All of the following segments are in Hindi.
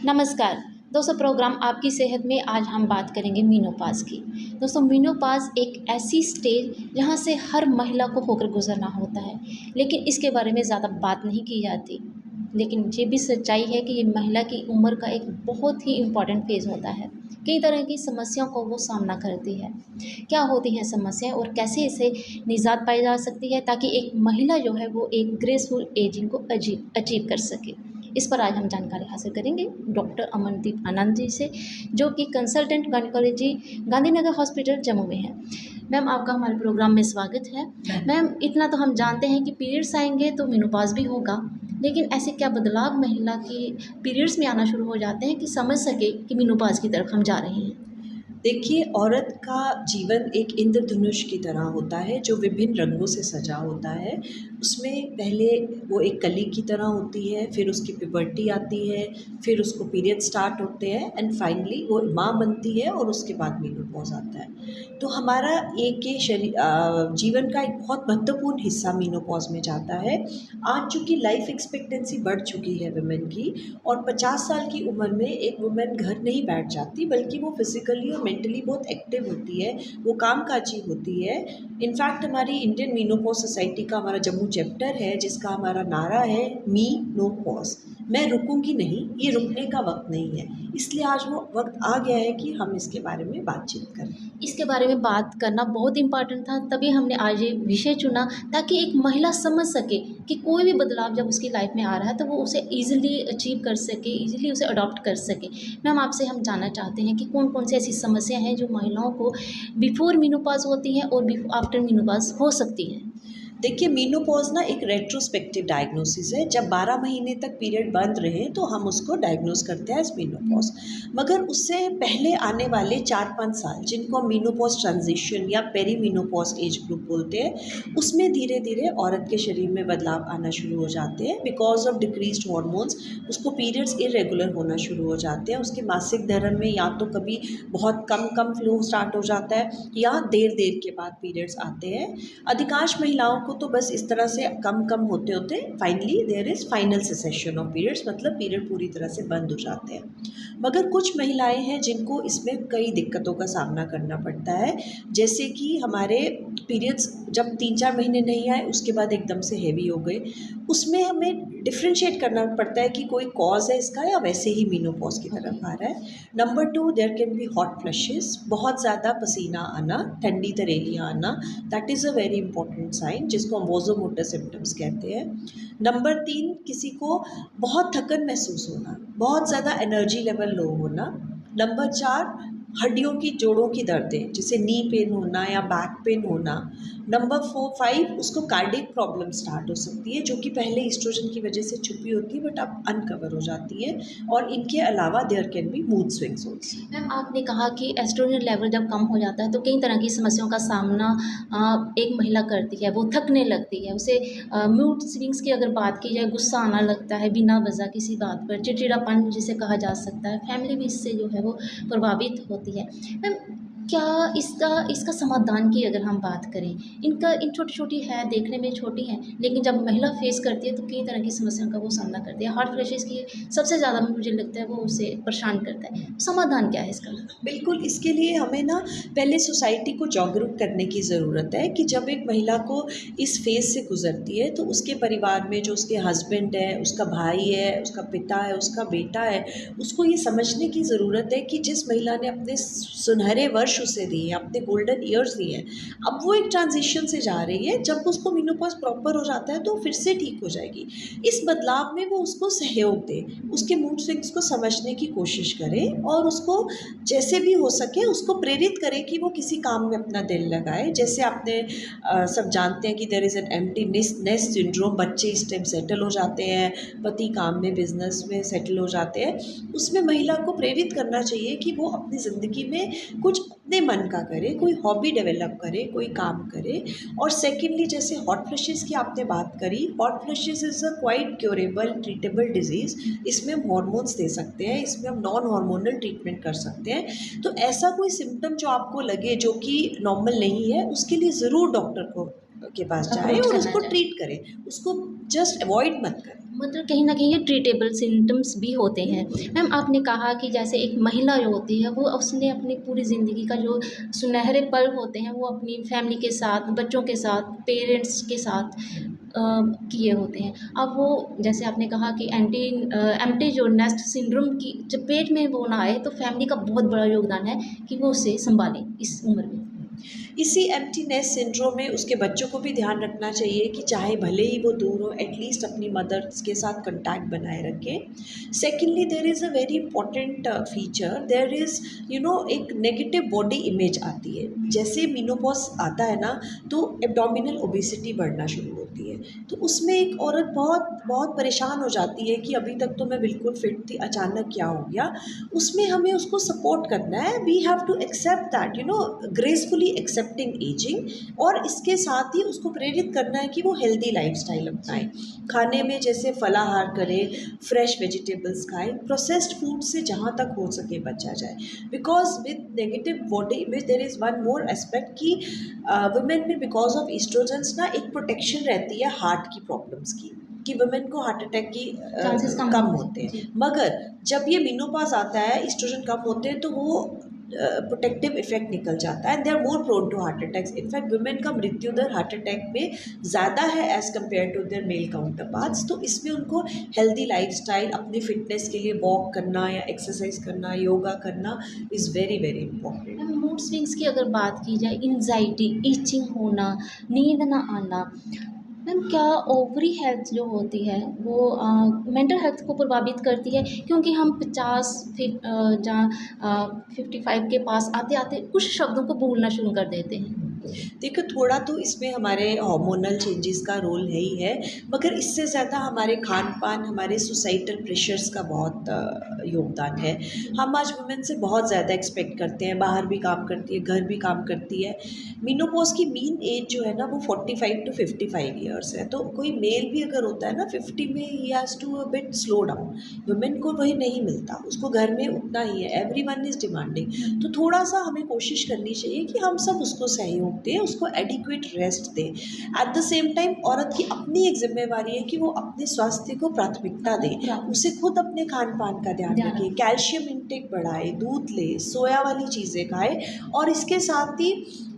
नमस्कार दोस्तों, प्रोग्राम आपकी सेहत में आज हम बात करेंगे मीनोपाज़ की। दोस्तों, मीनोपाज़ एक ऐसी स्टेज जहाँ से हर महिला को होकर गुजरना होता है, लेकिन इसके बारे में ज़्यादा बात नहीं की जाती। लेकिन ये भी सच्चाई है कि ये महिला की उम्र का एक बहुत ही इम्पॉर्टेंट फेज़ होता है। कई तरह की समस्याओं को वो सामना करती है। क्या होती हैं समस्याएं और कैसे इसे निजात पाई जा सकती है ताकि एक महिला जो है वो एक ग्रेसफुल एजिंग को अचीव कर सके। इस पर आज हम जानकारी हासिल करेंगे डॉक्टर अमनदीप आनंद जी से, जो कि consultant gynaecology Gandhinagar hospital Jammu में है। मैम, आपका हमारे प्रोग्राम में स्वागत है। मैम, इतना तो हम जानते हैं कि पीरियड्स आएंगे तो मेनोपॉज भी होगा, लेकिन ऐसे क्या बदलाव महिला की पीरियड्स में आना शुरू हो जाते हैं कि समझ सके कि मेनोपॉज की तरफ हम जा रहे हैं। देखिए, औरत का जीवन एक इंद्रधनुष की तरह होता है जो विभिन्न रंगों से सजा होता है। उसमें पहले वो एक कली की तरह होती है, फिर उसकी प्यूबर्टी आती है, फिर उसको पीरियड स्टार्ट होते हैं एंड फाइनली वो माँ बनती है और उसके बाद मेनोपॉज आता है। तो हमारा एक ये जीवन का एक बहुत महत्वपूर्ण हिस्सा मेनोपॉज में जाता है। आज चूँकि लाइफ एक्सपेक्टेंसी बढ़ चुकी है वुमेन की, और 50 साल की उम्र में एक वुमेन घर नहीं बैठ जाती, बल्कि वो फिज़िकली और मेंटली बहुत एक्टिव होती है, वो कामकाजी होती है। इनफैक्ट हमारी इंडियन मीनोपॉज सोसाइटी का हमारा जम्मू चैप्टर है, जिसका हमारा नारा है मी नो पॉज, मैं रुकूंगी नहीं, ये रुकने का वक्त नहीं है। इसलिए आज वो वक्त आ गया है कि हम इसके बारे में बातचीत करें। इसके बारे में बात करना बहुत इम्पॉर्टेंट था, तभी हमने आज ये विषय चुना ताकि एक महिला समझ सके कि कोई भी बदलाव जब उसकी लाइफ में आ रहा है तो वो उसे ईजिली अचीव कर सके, ईजिली उसे अडॉप्ट कर सके। मैम, आपसे हम जानना चाहते हैं कि कौन कौन सी ऐसी समस्या हैं जो महिलाओं को बिफोर मीनोपॉज होती हैं और आफ्टर मीनोपॉज हो सकती हैं। देखिए, मेनोपॉज ना एक रेट्रोस्पेक्टिव डायग्नोसिस है। जब 12 महीने तक पीरियड बंद रहे तो हम उसको डायग्नोस करते हैं एज मेनोपॉज। मगर उससे पहले आने वाले 4-5 साल, जिनको हम मेनोपॉज ट्रांजिशन या पेरी मेनोपॉज एज ग्रुप बोलते हैं, उसमें धीरे धीरे औरत के शरीर में बदलाव आना शुरू हो जाते हैं बिकॉज ऑफ डिक्रीज्ड हॉर्मोन्स। उसको पीरियड्स इरेगुलर होना शुरू हो जाते हैं। उसके मासिक धर्म में या तो कभी बहुत कम कम फ्लो स्टार्ट हो जाता है या देर देर के बाद पीरियड्स आते हैं। अधिकांश महिलाओं को तो बस इस तरह से कम कम होते होते finally there is final cessation of periods, मतलब पीरियड पूरी तरह से बंद हो जाते हैं। मगर कुछ महिलाएं हैं जिनको इसमें कई दिक्कतों का सामना करना पड़ता है, जैसे कि हमारे पीरियड्स जब 3-4 महीने नहीं आए उसके बाद एकदम से हैवी हो गए। उसमें हमें डिफ्रेंशिएट करना पड़ता है कि कोई कॉज है इसका या वैसे ही मेनोपॉज की तरफ आ रहा है। Number 2, there can be hot flushes, बहुत ज़्यादा पसीना आना, ठंडी तरेलियाँ आना, that is a very important sign जिसको हम वोज़ोमोटर सिम्टम्स कहते हैं। नंबर 3, किसी को बहुत थकन महसूस होना, बहुत ज़्यादा एनर्जी लेवल लो होना। नंबर 4, हड्डियों की जोड़ों की दर्दें, जैसे नी पेन होना या बैक पेन होना। नंबर 5, उसको कार्डियक प्रॉब्लम स्टार्ट हो सकती है, जो कि पहले ईस्ट्रोजन की वजह से छुपी होती है बट अब अनकवर हो जाती है। और इनके अलावा there can be mood swings also. Ma'am, आपने कहा कि एस्ट्रोजन लेवल जब कम हो जाता है तो कई तरह की समस्याओं का सामना एक महिला करती है। वो थकने लगती है, उसे मूड स्विंग्स की अगर बात की जाए, गुस्सा आना लगता है बिना वजह किसी बात पर, चिड़चिड़ापन जिसे कहा जा सकता है। फैमिली भी इससे जो है वो प्रभावित होती है। मैम, क्या इसका इसका समाधान की अगर हम बात करें, इनका इन छोटी छोटी है, देखने में छोटी हैं, लेकिन जब महिला फेस करती है तो कई तरह की समस्याओं का वो सामना करती है। हार्ट फ्लैशेस की सबसे ज़्यादा मुझे लगता है वो उसे परेशान करता है। समाधान क्या है इसका? बिल्कुल, इसके लिए हमें ना पहले सोसाइटी को जागरूक करने की ज़रूरत है कि जब एक महिला को इस फेज़ से गुज़रती है तो उसके परिवार में जो उसके हस्बैंड है, उसका भाई है, उसका पिता है, उसका बेटा है, उसको ये समझने की ज़रूरत है कि जिस महिला ने अपने सुनहरे वर्ष उसे दिए हैं, अपने गोल्डन ईयर्स दिए हैं, अब वो एक ट्रांजिशन से जा रही है। जब उसको मेनोपॉज़ प्रॉपर हो जाता है तो फिर से ठीक हो जाएगी। इस बदलाव में वो उसको सहयोग दे, उसके मूड स्विंग्स को समझने की कोशिश करे और उसको जैसे भी हो सके उसको प्रेरित करें कि वो किसी काम में अपना दिल लगाए। जैसे आपने सब जानते हैं कि there is an empty nest syndrome, बच्चे इस टाइम सेटल हो जाते हैं, पति काम में बिजनेस में सेटल हो जाते हैं। उसमें महिला को प्रेरित करना चाहिए कि वो अपनी ज़िंदगी में कुछ अपने मन का करे, कोई हॉबी डेवलप करे, कोई काम करे। और सेकेंडली, जैसे हॉट फ्लशेस की आपने बात करी, hot flushes is a quite curable treatable disease. इसमें हम हॉर्मोन्स दे सकते हैं, इसमें हम नॉन हार्मोनल ट्रीटमेंट कर सकते हैं। तो ऐसा कोई सिम्टम जो आपको लगे जो कि नॉर्मल नहीं है, उसके लिए ज़रूर डॉक्टर को के पास जाएँ अप्रोच और करना उसको चाहिए। ट्रीट करें। उसको जस्ट अवॉइड मत करें। मतलब कहीं न कहीं ये ट्रीटेबल सिम्पटम्स भी होते हैं। मैम आपने कहा कि जैसे एक महिला जो होती है वो उसने अपनी पूरी ज़िंदगी का जो सुनहरे पल होते हैं वो अपनी फैमिली के साथ, बच्चों के साथ, पेरेंट्स के साथ किए होते हैं। अब वो जैसे आपने कहा कि एम्प्टी जो नेस्ट सिंड्रोम की चपेट में वो ना आए तो फैमिली का बहुत बड़ा योगदान है कि वो उसे सँभालें इस उम्र में। इसी एम्प्टीनेस सिंड्रोम में उसके बच्चों को भी ध्यान रखना चाहिए कि चाहे भले ही वो दूर हो, एटलीस्ट अपनी मदर्स के साथ कंटैक्ट बनाए रखें। Secondly there is a very important feature, there is एक नेगेटिव बॉडी इमेज आती है। जैसे मीनोपॉज आता है ना, तो एब्डोमिनल ओबेसिटी बढ़ना शुरू होती है। तो उसमें एक औरत बहुत बहुत परेशान हो जाती है कि अभी तक तो मैं बिल्कुल फिट थी, अचानक क्या हो गया। उसमें हमें उसको सपोर्ट करना है, we have to accept that, gracefully accepting ageing. और इसके साथ ही उसको प्रेरित करना है कि वो हेल्दी लाइफस्टाइल अपनाए। खाने में जैसे फलाहार करें, फ्रेश वेजिटेबल्स खाएं, प्रोसेस्ड फूड से जहाँ तक हो सके बचा जाए। Because with negative body image there is one more aspect कि वुमेन में बिकॉज ऑफ ईस्ट्रोजन्स ना एक प्रोटेक्शन रहती है हार्ट की प्रॉब्लम्स की, कि वुमेन को हार्ट अटैक की चांसेस कम होते होते हैं। जी। हैं। मगर जब ये मेनोपॉज आता है, ईस्ट्रोजन कम होते हैं, तो वो प्रोटेक्टिव इफेक्ट निकल जाता है and they are more prone to heart attacks. In fact women का मृत्यु दर हार्ट अटैक में ज़्यादा है as compare to their male counterparts. तो इसमें उनको हेल्दी लाइफस्टाइल, अपनी फिटनेस के लिए वॉक करना या एक्सरसाइज करना, योगा करना is very very important. Ma'am mood swings की अगर बात की जाए, एंग्जाइटी, इचिंग होना, नींद ना आना, मैम क्या ओवरी हेल्थ जो होती है वो मेंटल हेल्थ को प्रभावित करती है? क्योंकि हम 50 फिर जहाँ 55 के पास आते-आते कुछ शब्दों को भूलना शुरू कर देते हैं। देखो, थोड़ा तो इसमें हमारे हार्मोनल चेंजेस का रोल है ही है, मगर इससे ज़्यादा हमारे खान-पान, हमारे सोसाइटल प्रेशर्स का बहुत योगदान है। हम आज वुमेन से बहुत ज़्यादा एक्सपेक्ट करते हैं, बाहर भी काम करती है, घर भी काम करती है। मेनोपॉज़ की मीन एज जो है ना, वो 45 टू 55 ईयर्स है। तो कोई मेल भी अगर होता है ना 50 में, he has to a bit slow down. Women को वही नहीं मिलता, उसको घर में उतना ही है, एवरीवन इज़ डिमांडिंग। तो थोड़ा-सा हमें कोशिश करनी चाहिए कि हम सब उसको सहयोग दें, उसको एडिक्वेट रेस्ट दें। एट द सेम टाइम औरत की अपनी एक ज़िम्मेवारी है कि वो अपने स्वास्थ्य को प्राथमिकता दे, उसे खुद अपने खान-पान का ध्यान ध्यान रखे, रखें। कैल्शियम इंटेक बढ़ाए, दूध ले, सोया वाली चीज़ें खाए और इसके साथ ही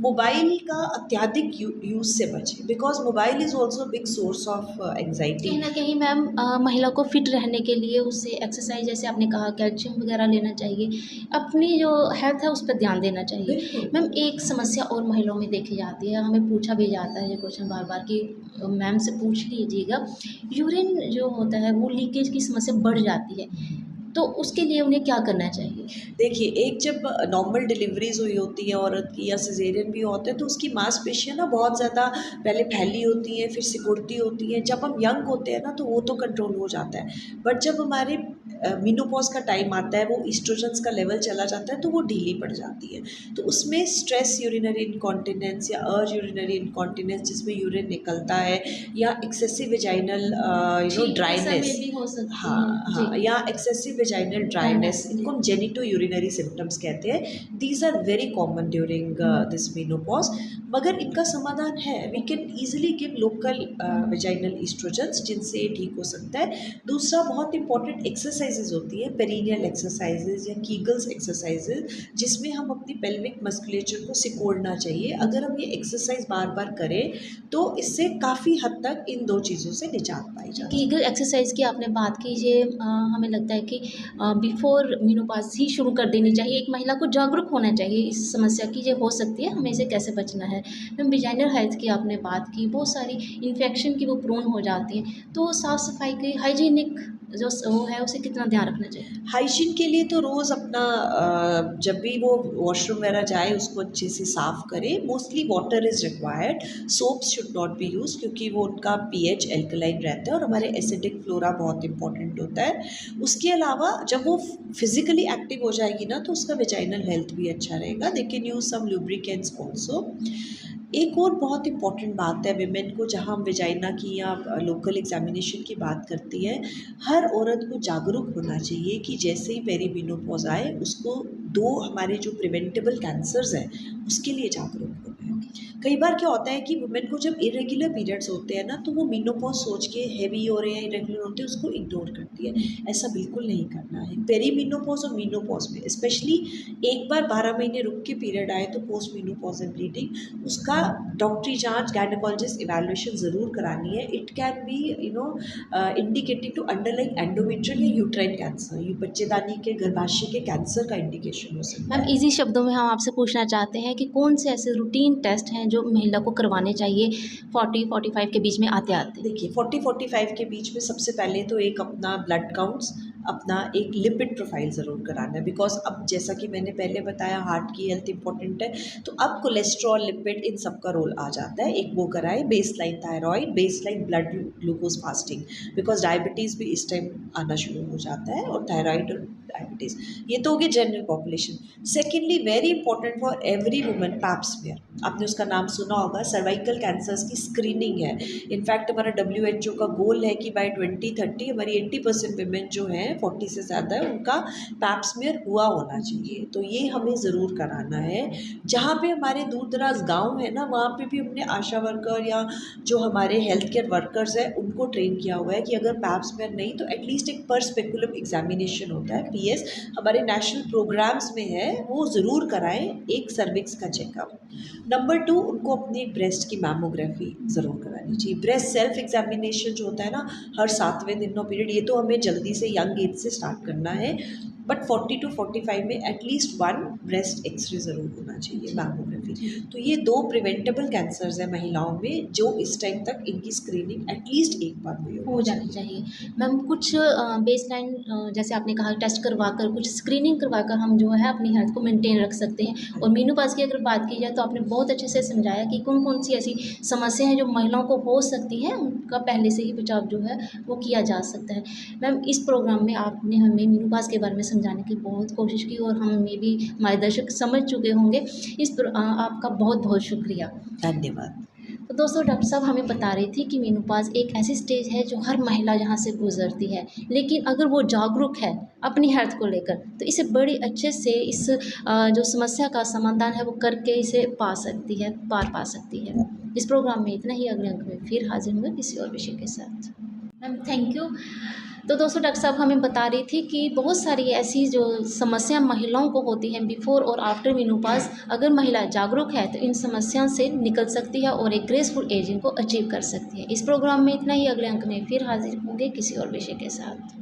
मोबाइल का अत्यधिक यूज़ से बचें, because mobile is also big source of anxiety. कहीं न कहीं मैम महिला को फिट रहने के लिए उसे एक्सरसाइज़ जैसे आपने कहा कैल्शियम वगैरह लेना चाहिए। अपनी जो हेल्थ है उस पे ध्यान देना चाहिए। बिल्कुल। मैम एक समस्या और महिलाओं में देखी जाती है, हमें पूछा भी जाता है ये क्वेश्चन बार-बार कि मैम से पूछ लीजिएगा, यूरिन जो होता है वो लीकेज की समस्या बढ़ जाती है, तो उसके लिए उन्हें क्या करना चाहिए? देखिए, एक जब नॉर्मल डिलीवरीज़ हुई होती है औरत की या सिज़ेरियन भी होते हैं, तो उसकी मांसपेशियाँ ना बहुत ज़्यादा पहले फैली होती हैं, फिर सिकुड़ती होती हैं। जब हम यंग होते हैं ना, तो वो तो कंट्रोल हो जाता है, बट जब हमारे मेनोपॉज़ का टाइम आता है, वो एस्ट्रोजन्स का लेवल चला जाता है, तो वो ढीली पड़ जाती है। तो उसमें स्ट्रेस यूरिनरी इनकॉन्टिनेंस या अर्ज यूरिनरी इनकॉन्टिनेंस, जिसमें यूरिन निकलता है, या एक्सेसिव वेजाइनल छींक के समय ड्राइनेस। भी हो सकती हाँ, है। जी। हाँ, या एक्सेसिव वेजाइनल ड्राइनेस, ड्राइनेस, इनको जी। हम जेनिटो यूरिनरी सिम्पटम्स कहते हैं। These are very common during this menopause. मगर इनका समाधान है, we can easily give local vaginal estrogens, जिनसे ये ठीक हो सकता है। दूसरा बहुत इंपॉर्टेंट एक्सरसाइजेज होती है, पेरिनियल एक्सरसाइजेज या कीगल्स एक्सरसाइजेज, जिसमें हम अपनी पेल्विक मस्कुलेचर को सिकोड़ना चाहिए। अगर हम ये एक्सरसाइज बार बार करें तो इससे काफ़ी हद तक इन दो चीज़ों से निजात पाई जा सकती कीगल है। एक्सरसाइज की आपने बात की, ये हमें लगता है कि बिफोर मेनोपॉज़ ही शुरू कर देनी चाहिए। एक महिला को जागरूक होना चाहिए इस समस्या की, ये हो सकती है, हमें इसे कैसे बचना है। मैम विजाइनल हेल्थ की आपने बात की, बहुत सारी इन्फेक्शन की वो प्रोन हो जाती हैं, तो साफ-सफाई की हाइजीनिक जो वो है उसे कितना ध्यान रखना चाहिए? हाइजीन के लिए तो रोज़ अपना जब भी वो वॉशरूम वगैरह जाए उसको अच्छे से साफ़ करें। Mostly water is required, soaps should not be use, क्योंकि वो उनका पीएच एल्कलाइन रहता है और हमारे एसिडिक फ्लोरा बहुत इंपॉर्टेंट होता है। उसके अलावा जब वो फिज़िकली एक्टिव हो जाएगी ना, तो उसका वेजाइनल हेल्थ भी अच्छा रहेगा। They can use some lubricants also. एक और बहुत इंपॉर्टेंट बात है विमेन को, जहाँ हम वेजाइना की या लोकल एग्जामिनेशन की बात करती हैं, हर औरत को जागरूक होना चाहिए कि जैसे ही पेरीमेनोपॉज़ आए उसको 2 हमारे जो प्रिवेंटेबल कैंसर्स हैं उसके लिए जागरूक होना है। कई बार क्या होता है कि वुमेन को जब इरेगुलर पीरियड्स होते हैं ना, तो वो मेनोपॉज सोच के हैवी हो रहे हैं, इरेगुलर होते हैं, उसको इग्नोर करती है। ऐसा बिल्कुल नहीं करना है। पेरी मेनोपॉज और मेनोपॉज में स्पेशली एक बार 12 महीने रुक के पीरियड आए तो पोस्ट मेनोपॉजल ब्लीडिंग, उसका डॉक्टरी जांच, गायनेकोलॉजिस्ट इवैल्यूएशन ज़रूर करानी है। It can be indicating to underlying endometrial या यूट्राइन कैंसर, ये बच्चेदानी के गर्भाशय के कैंसर का इंडिकेशन हो सकता मैम है। इजी शब्दों में हम आपसे पूछना चाहते हैं कि कौन से ऐसे रूटीन टेस्ट हैं जो महिला को करवाने चाहिए 40-45 के बीच में आते आते। देखिए 40-45 के बीच में सबसे पहले तो एक अपना ब्लड काउंट्स, अपना एक लिपिड प्रोफाइल ज़रूर कराना है, बिकॉज अब जैसा कि मैंने पहले बताया हार्ट की हेल्थ इंपॉर्टेंट है, तो अब कोलेस्ट्रॉल, लिपिड, इन सब का रोल आ जाता है। एक वो कराए, base line thyroid, base line blood glucose fasting, because diabetes भी इस टाइम आना शुरू हो जाता है, और थायराइड और डायबिटीज़, ये तो हो गई general population. Secondly very important for every woman, pap smear, आपने उसका नाम सुना होगा, सर्वाइकल कैंसर्स की स्क्रीनिंग है। इनफैक्ट हमारा WHO का गोल है कि बाय 2030 हमारी 80% विमेन जो हैं 40 से ज़्यादा है, उनका पैप स्मीयर हुआ होना चाहिए। तो ये हमें ज़रूर कराना है। जहाँ पे हमारे दूर दराज गाँव है ना, वहाँ पे भी हमने आशा वर्कर या जो हमारे हेल्थ केयर वर्कर्स हैं उनको ट्रेन किया हुआ है कि अगर पैप स्मीयर नहीं तो एटलीस्ट एक पर स्पेकुलम एग्जामिनेशन होता है, PS हमारे नेशनल प्रोग्राम्स में है, वो ज़रूर कराएं, एक सर्विक्स का चेकअप। नंबर 2, उनको अपनी ब्रेस्ट की मैमोग्राफी ज़रूर करानी चाहिए। ब्रेस्ट सेल्फ एग्जामिनेशन जो होता है ना, हर 7वें दिन का पीरियड, ये तो हमें जल्दी से यंग एज से स्टार्ट करना है, बट 40 to 45 में एटलीस्ट 1 ब्रेस्ट एक्सरे ज़रूर होना चाहिए, मैमोग्राफी। तो ये 2 प्रिवेंटेबल कैंसर्स हैं महिलाओं में, जो इस टाइम तक इनकी स्क्रीनिंग एटलीस्ट एक बार हो जानी चाहिए। मैम कुछ बेसलाइन जैसे आपने कहा टेस्ट करवा कर, कुछ स्क्रीनिंग करवा कर हम जो है अपनी हेल्थ को मेंटेन रख सकते हैं। और मेनोपॉज़ की अगर बात की जाए तो आपने बहुत अच्छे से समझाया कि कौन-कौन सी ऐसी समस्या हैं जो महिलाओं को हो सकती हैं, उनका पहले से ही बचाव जो है वो किया जा सकता है। मैम इस प्रोग्राम में आपने हमें मेनोपॉज़ के बारे में समझाने की बहुत कोशिश की और हम में भी हमारे दर्शक समझ चुके होंगे। आपका बहुत-बहुत शुक्रिया। धन्यवाद। तो दोस्तों डॉक्टर साहब हमें बता रही थी कि मेनोपॉज़ एक ऐसी स्टेज है जो हर महिला यहाँ से गुजरती है, लेकिन अगर वो जागरूक है अपनी हेल्थ को लेकर तो इसे बड़ी अच्छे से इस जो समस्या का समाधान है वो करके इसे पार पा सकती है। इस प्रोग्राम में इतना ही, अगले अंक में फिर हाजिर होंगे किसी और विषय के साथ। Ma'am thank you. तो दोस्तों डॉक्टर साहब हमें बता रही थी कि बहुत सारी ऐसी जो समस्या महिलाओं को होती हैं बिफोर और आफ्टर मेनोपॉज़, अगर महिला जागरूक है तो इन समस्याओं से निकल सकती है और एक ग्रेसफुल एजिंग को अचीव कर सकती है। इस प्रोग्राम में इतना ही, अगले अंक में फिर हाजिर होंगे किसी और विषय के साथ।